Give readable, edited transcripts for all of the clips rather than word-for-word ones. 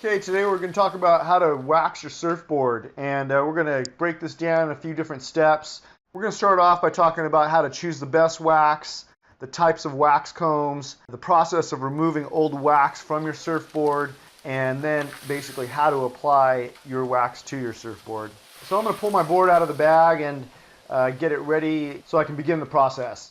Okay, today we're going to talk about how to wax your surfboard, and we're going to break this down in a few different steps. We're going to start off by talking about how to choose the best wax, the types of wax combs, the process of removing old wax from your surfboard, and then basically how to apply your wax to your surfboard. So I'm going to pull my board out of the bag and get it ready so I can begin the process.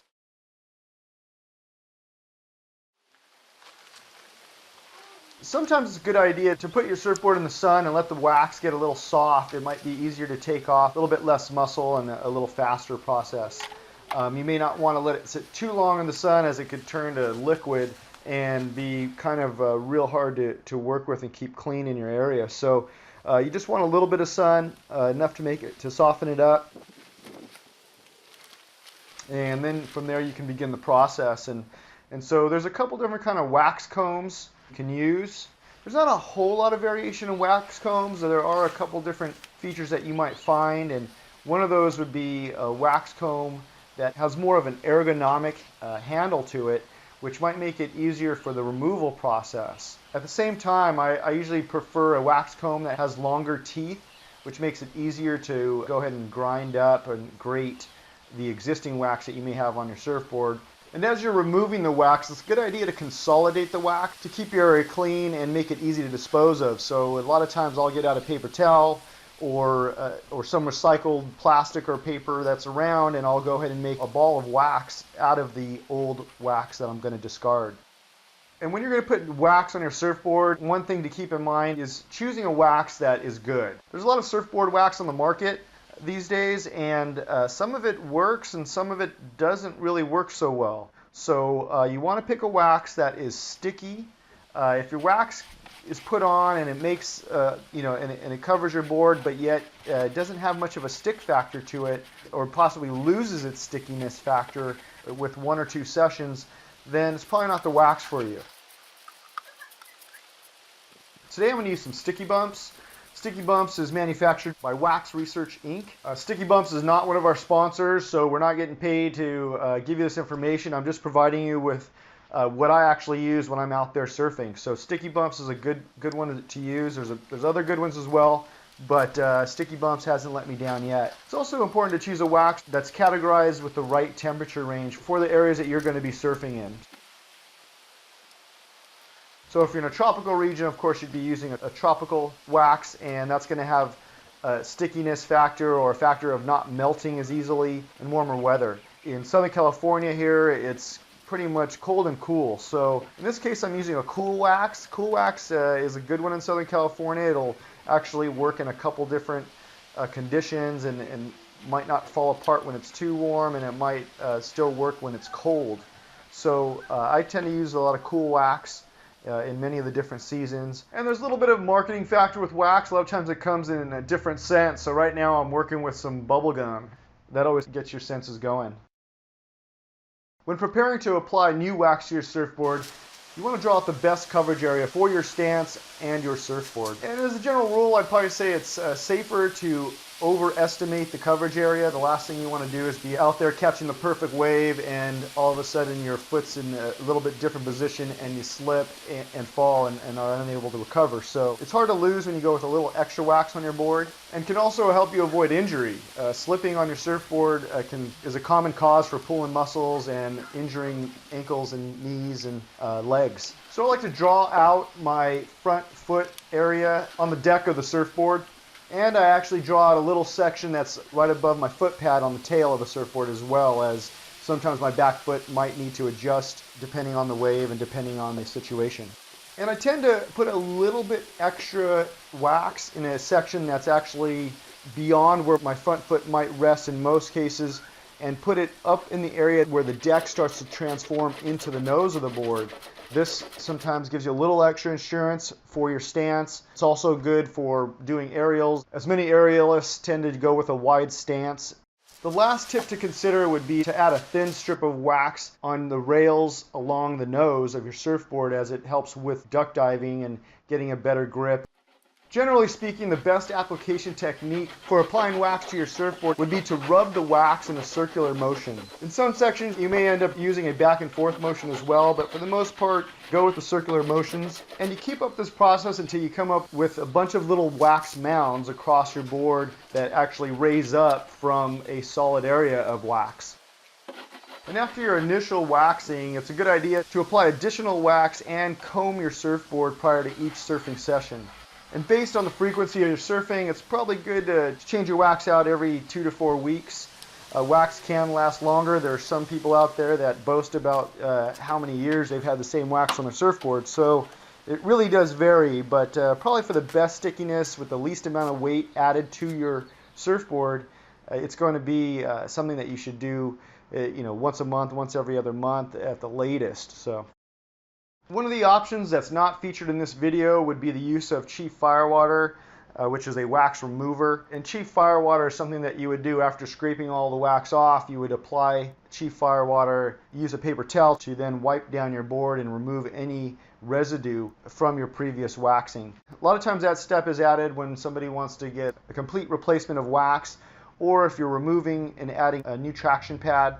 Sometimes it's a good idea to put your surfboard in the sun and let the wax get a little soft. It might be easier to take off, a little bit less muscle and a little faster process. You may not want to let it sit too long in the sun as it could turn to liquid and be kind of real hard to work with and keep clean in your area. So you just want a little bit of sun, enough to soften it up. And then from there you can begin the process. And so there's a couple different kind of wax combs you can use. There's not a whole lot of variation in wax combs. There are a couple different features that you might find, and one of those would be a wax comb that has more of an ergonomic handle to it, which might make it easier for the removal process. At the same time, I usually prefer a wax comb that has longer teeth, which makes it easier to go ahead and grind up and grate the existing wax that you may have on your surfboard. And as you're removing the wax, it's a good idea to consolidate the wax to keep your area clean and make it easy to dispose of. So a lot of times I'll get out a paper towel or some recycled plastic or paper that's around, and I'll go ahead and make a ball of wax out of the old wax that I'm going to discard. And when you're going to put wax on your surfboard, one thing to keep in mind is choosing a wax that is good. There's a lot of surfboard wax on the market these days, and some of it works and some of it doesn't really work so well. So you want to pick a wax that is sticky. If your wax is put on and it makes, and it covers your board, but yet it doesn't have much of a stick factor to it, or possibly loses its stickiness factor with one or two sessions, then it's probably not the wax for you. Today I'm going to use some Sticky Bumps. Sticky Bumps is manufactured by Wax Research Inc. Sticky Bumps is not one of our sponsors, so we're not getting paid to give you this information. I'm just providing you with what I actually use when I'm out there surfing. So Sticky Bumps is a good one to use. There's other good ones as well, but Sticky Bumps hasn't let me down yet. It's also important to choose a wax that's categorized with the right temperature range for the areas that you're going to be surfing in. So if you're in a tropical region, of course, you'd be using a tropical wax, and that's going to have a stickiness factor or a factor of not melting as easily in warmer weather. In Southern California here, it's pretty much cold and cool. So in this case, I'm using a cool wax. Cool wax is a good one in Southern California. It'll actually work in a couple different conditions and might not fall apart when it's too warm, and it might still work when it's cold. So I tend to use a lot of cool wax in many of the different seasons. And there's a little bit of marketing factor with wax. A lot of times it comes in a different scent. So right now I'm working with some bubble gum. That always gets your senses going. When preparing to apply new wax to your surfboard, you want to draw out the best coverage area for your stance and your surfboard. And as a general rule, I'd probably say it's safer to overestimate the coverage area. The last thing you want to do is be out there catching the perfect wave and all of a sudden your foot's in a little bit different position and you slip and fall and are unable to recover. So it's hard to lose when you go with a little extra wax on your board, and can also help you avoid injury. Slipping on your surfboard is a common cause for pulling muscles and injuring ankles and knees and legs. So I like to draw out my front foot area on the deck of the surfboard. And I actually draw out a little section that's right above my foot pad on the tail of the surfboard, as well as sometimes my back foot might need to adjust depending on the wave and depending on the situation. And I tend to put a little bit extra wax in a section that's actually beyond where my front foot might rest in most cases, and put it up in the area where the deck starts to transform into the nose of the board. This sometimes gives you a little extra insurance for your stance. It's also good for doing aerials, as many aerialists tend to go with a wide stance. The last tip to consider would be to add a thin strip of wax on the rails along the nose of your surfboard, as it helps with duck diving and getting a better grip. Generally speaking, the best application technique for applying wax to your surfboard would be to rub the wax in a circular motion. In some sections, you may end up using a back and forth motion as well, but for the most part, go with the circular motions. And you keep up this process until you come up with a bunch of little wax mounds across your board that actually raise up from a solid area of wax. And after your initial waxing, it's a good idea to apply additional wax and comb your surfboard prior to each surfing session. And based on the frequency of your surfing, it's probably good to change your wax out every 2 to 4 weeks. Wax can last longer. There are some people out there that boast about how many years they've had the same wax on their surfboard. So it really does vary, but probably for the best stickiness with the least amount of weight added to your surfboard, it's going to be something that you should do once a month, once every other month at the latest. So one of the options that's not featured in this video would be the use of Chief FIREWATER, which is a wax remover. And Chief FIREWATER is something that you would do after scraping all the wax off. You would apply Chief FIREWATER, use a paper towel to then wipe down your board and remove any residue from your previous waxing. A lot of times that step is added when somebody wants to get a complete replacement of wax, or if you're removing and adding a new traction pad,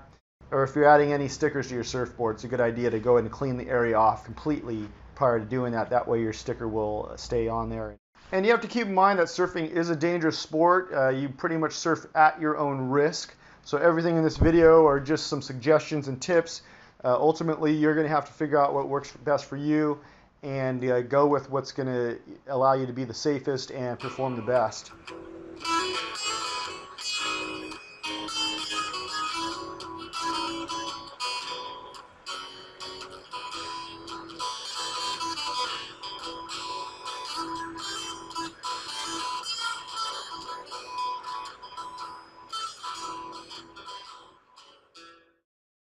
or if you're adding any stickers to your surfboard. It's a good idea to go ahead and clean the area off completely prior to doing that. That way your sticker will stay on there. And you have to keep in mind that surfing is a dangerous sport. You pretty much surf at your own risk. So everything in this video are just some suggestions and tips. Ultimately, you're going to have to figure out what works best for you and go with what's going to allow you to be the safest and perform the best.